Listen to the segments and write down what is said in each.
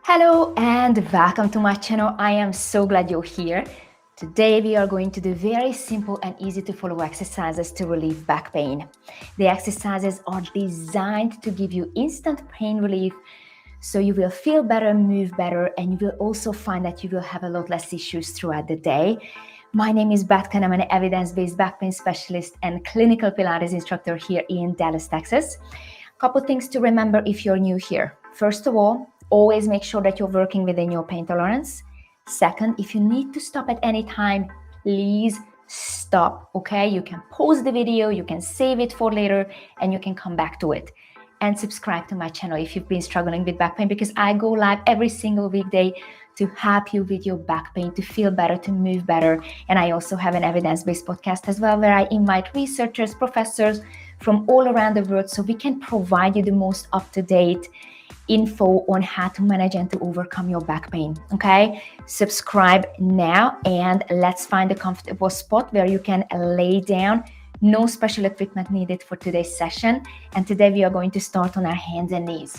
Hello and welcome to my channel. I am so glad you're here. Today we are going to do very simple and easy to follow exercises to relieve back pain. The exercises are designed to give you instant pain relief so you will feel better, move better, and you will also find that you will have a lot less issues throughout the day. My name is Betka and I'm an evidence-based back pain specialist and clinical Pilates instructor here in Dallas, Texas. Couple things to remember if you're new here. First of all, always make sure that you're working within your pain tolerance. Second, if you need to stop at any time, please stop, okay? You can pause the video, you can save it for later, and you can come back to it. And subscribe to my channel if you've been struggling with back pain, because I go live every single weekday to help you with your back pain, to feel better, to move better. And I also have an evidence-based podcast as well, where I invite researchers, professors from all around the world, so we can provide you the most up-to-date info on how to manage and to overcome your back pain. Okay, subscribe now and let's find a comfortable spot where you can lay down. No special equipment needed for today's session. And today we are going to start on our hands and knees.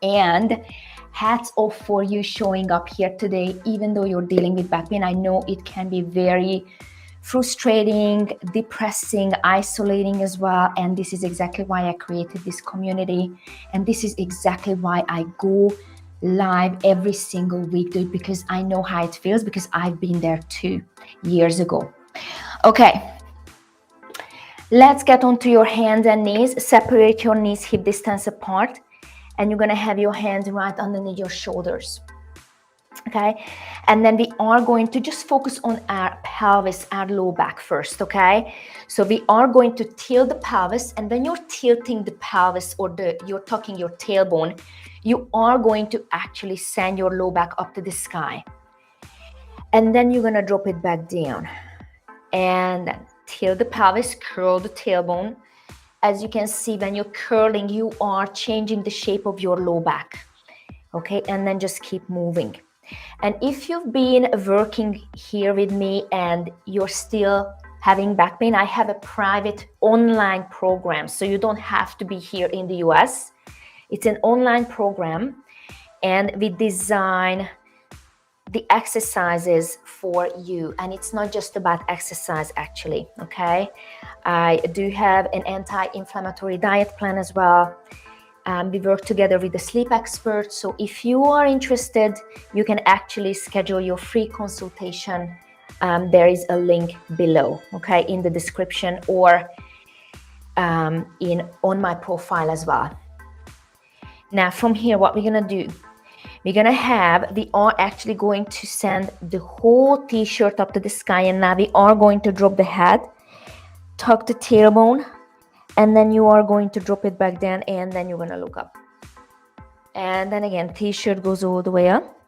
And hats off for you showing up here today, even though you're dealing with back pain. I know it can be very frustrating, depressing, isolating as well. And this is exactly why I created this community. And this is exactly why I go live every single week, because I know how it feels, because I've been there 2 years ago. Okay, let's get onto your hands and knees. Separate your knees hip distance apart. And you're gonna have your hands right underneath your shoulders. Okay, and then we are going to just focus on our pelvis, our low back first. Okay, so we are going to tilt the pelvis, and when you're tilting the pelvis or you're tucking your tailbone, you are going to actually send your low back up to the sky, and then you're gonna drop it back down, and then tilt the pelvis, curl the tailbone. As you can see, when you're curling, you are changing the shape of your low back. Okay, and then just keep moving. And if you've been working here with me and you're still having back pain, I have a private online program, so you don't have to be here in the US. It's an online program, and we design the exercises for you. And it's not just about exercise, actually, okay? I do have an anti-inflammatory diet plan as well. We work together with the sleep experts. So if you are interested, you can actually schedule your free consultation. There is a link below, okay, in the description or on my profile as well. Now from here, what we're gonna do, we are actually going to send the whole t-shirt up to the sky, and now we are going to drop the head, tuck the tailbone, and then you are going to drop it back down, and then you're going to look up. And then again, t-shirt goes all the way up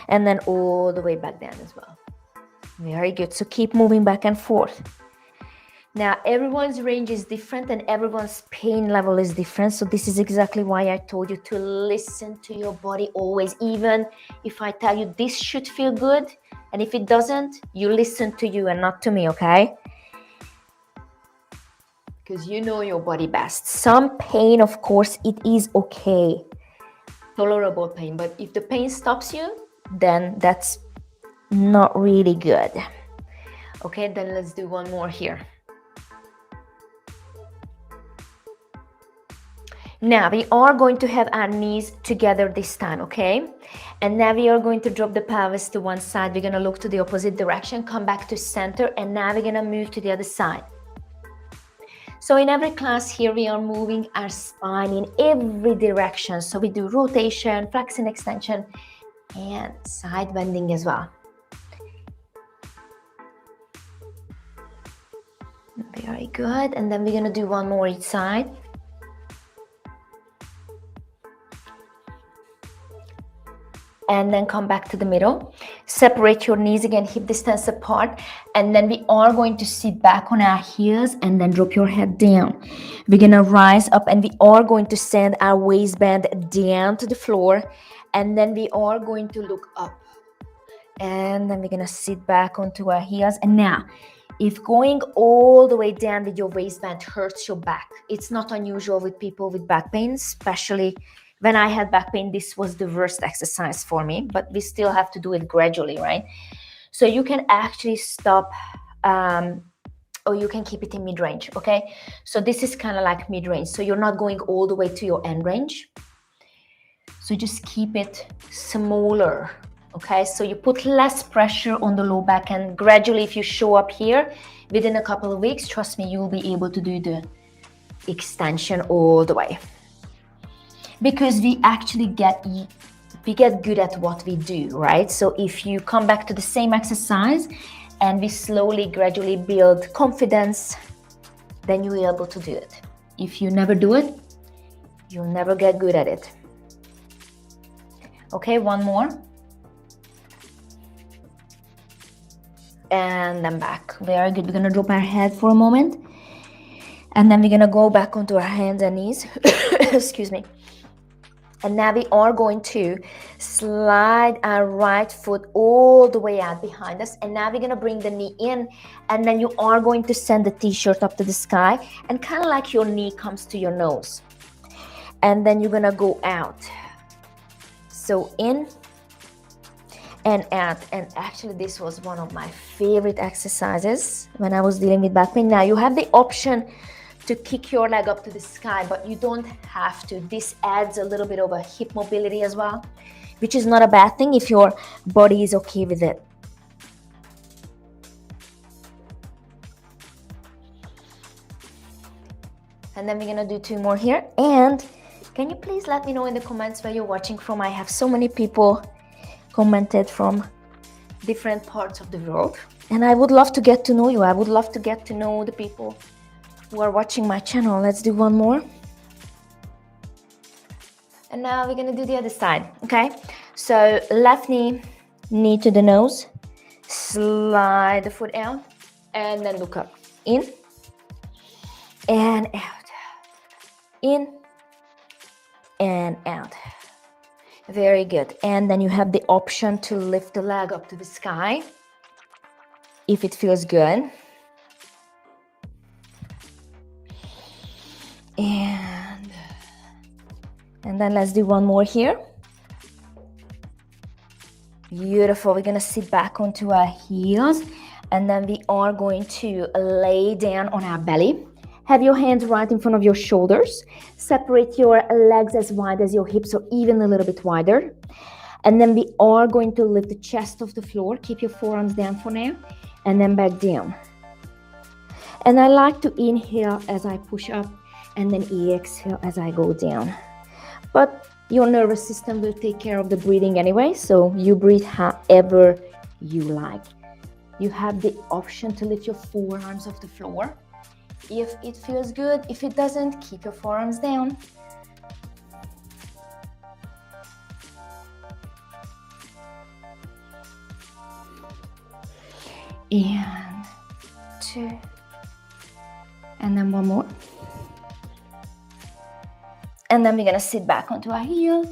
and then all the way back down as well. Very good. So keep moving back and forth. Now, everyone's range is different and everyone's pain level is different. So this is exactly why I told you to listen to your body always. Even if I tell you this should feel good, and if it doesn't, you listen to you and not to me, okay? Because you know your body best. Some pain, of course, it is okay. Tolerable pain. But if the pain stops you, then that's not really good. Okay, then let's do one more here. Now we are going to have our knees together this time, okay? And now we are going to drop the pelvis to one side. We're going to look to the opposite direction, come back to center, and now we're going to move to the other side. So in every class here, we are moving our spine in every direction. So we do rotation, flexion, extension, and side bending as well. Very good. And then we're going to do one more each side. And then come back to the middle. Separate your knees again, hip distance apart. And then we are going to sit back on our heels and then drop your head down. We're going to rise up and we are going to send our waistband down to the floor. And then we are going to look up. And then we're going to sit back onto our heels. And now, if going all the way down with your waistband hurts your back, it's not unusual with people with back pain, especially When I had back pain, this was the worst exercise for me, but we still have to do it gradually, right? So you can actually stop, or you can keep it in mid-range, okay? So this is kind of like mid-range. So you're not going all the way to your end range. So just keep it smaller, okay? So you put less pressure on the low back, and gradually, if you show up here, within a couple of weeks, trust me, you'll be able to do the extension all the way. Because we actually get good at what we do, right? So if you come back to the same exercise and we slowly, gradually build confidence, then you'll be able to do it. If you never do it, you'll never get good at it. Okay, one more. And then back. Very good. We're gonna drop our head for a moment. And then we're gonna go back onto our hands and knees. Excuse me. And now we are going to slide our right foot all the way out behind us. And now we're gonna bring the knee in, and then you are going to send the t-shirt up to the sky, and kind of like your knee comes to your nose. And then you're gonna go out. So in and out. And actually this was one of my favorite exercises when I was dealing with back pain. Now you have the option to kick your leg up to the sky, but you don't have to. This adds a little bit of a hip mobility as well, which is not a bad thing if your body is okay with it. And then we're gonna do 2 more here. And can you please let me know in the comments where you're watching from? I have so many people commented from different parts of the world, and I would love to get to know you. I would love to get to know the people who are watching my channel. Let's do one more. And now we're gonna do the other side, okay? So left knee to the nose, slide the foot out, and then look up. In and out. In and out. Very good. And then you have the option to lift the leg up to the sky if it feels good. And then let's do one more here. Beautiful. We're gonna sit back onto our heels, and then we are going to lay down on our belly. Have your hands right in front of your shoulders. Separate your legs as wide as your hips, or even a little bit wider. And then we are going to lift the chest off the floor. Keep your forearms down for now, and then back down. And I like to inhale as I push up, and then exhale as I go down. But your nervous system will take care of the breathing anyway, so you breathe however you like. You have the option to lift your forearms off the floor if it feels good. If it doesn't, keep your forearms down. And 2. And then one more. And then we're gonna sit back onto our heels.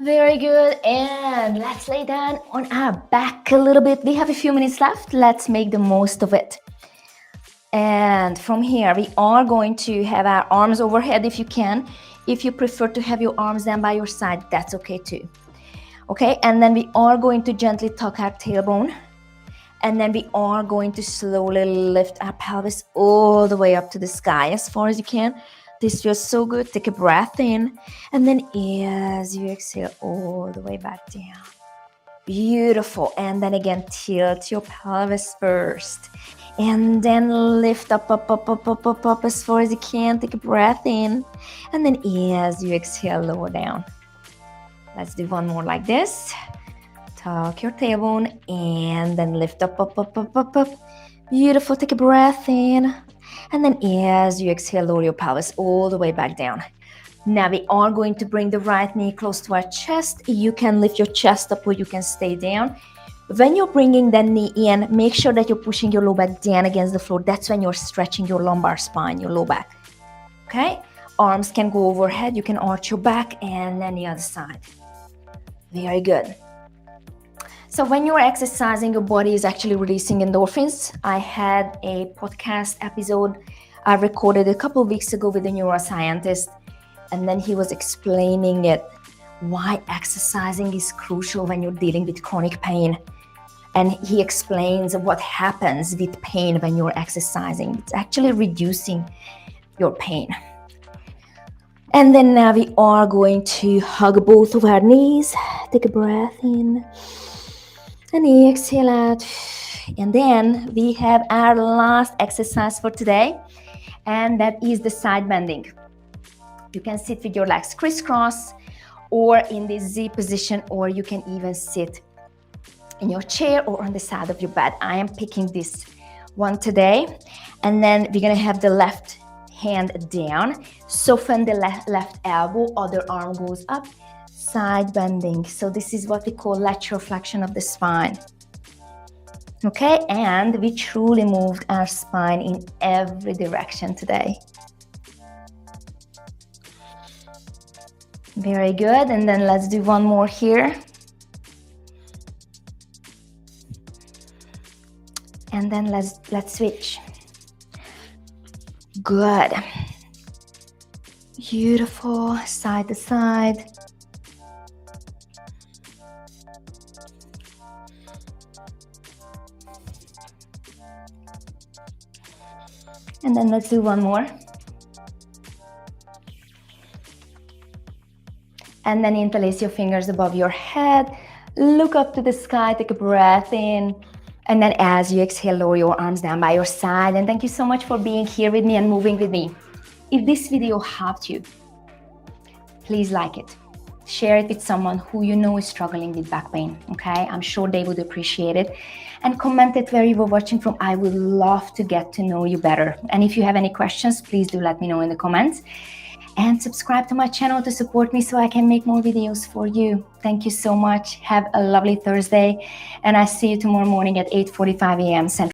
Very good. And let's lay down on our back a little bit. We have a few minutes left. Let's make the most of it. And from here, we are going to have our arms overhead if you can. If you prefer to have your arms down by your side, that's okay too. Okay, and then we are going to gently tuck our tailbone. And then we are going to slowly lift our pelvis all the way up to the sky as far as you can. This feels so good. Take a breath in, and then as you exhale, all the way back down. Beautiful. And then again, tilt your pelvis first, and then lift up as far as you can. Take a breath in, and then as you exhale, lower down. Let's do one more like this. Tuck your tailbone, and then lift up. Beautiful. Take a breath in. And then as you exhale, lower your pelvis all the way back down. Now we are going to bring the right knee close to our chest. You can lift your chest up, or you can stay down. When you're bringing that knee in, make sure that you're pushing your low back down against the floor. That's when you're stretching your lumbar spine, your low back. Okay? Arms can go overhead. You can arch your back, and then the other side. Very good. So when you're exercising, your body is actually releasing endorphins. I had a podcast episode I recorded a couple of weeks ago with a neuroscientist, And then he was explaining it, why exercising is crucial when you're dealing with chronic pain. And he explains what happens with pain when you're exercising. It's actually reducing your pain. And then now we are going to hug both of our knees. Take a breath in and exhale out. And then we have our last exercise for today, and that is the side bending. You can sit with your legs crisscross or in the Z position, or you can even sit in your chair or on the side of your bed. I am picking this one today. And then we're gonna have the left hand down, soften the left elbow, other arm goes up, side bending. So this is what we call lateral flexion of the spine. Okay, and we truly moved our spine in every direction today. Very good, and then let's do one more here. And then let's switch. Good. Beautiful, side to side. And then let's do one more. And then interlace your fingers above your head. Look up to the sky, take a breath in. And then as you exhale, lower your arms down by your side. And thank you so much for being here with me and moving with me. If this video helped you, please like it. Share it with someone who you know is struggling with back pain, okay? I'm sure they would appreciate it. And comment it where you were watching from. I would love to get to know you better. And if you have any questions, please do let me know in the comments. And subscribe to my channel to support me so I can make more videos for you. Thank you so much. Have a lovely Thursday. And I see you tomorrow morning at 8:45 a.m. Central.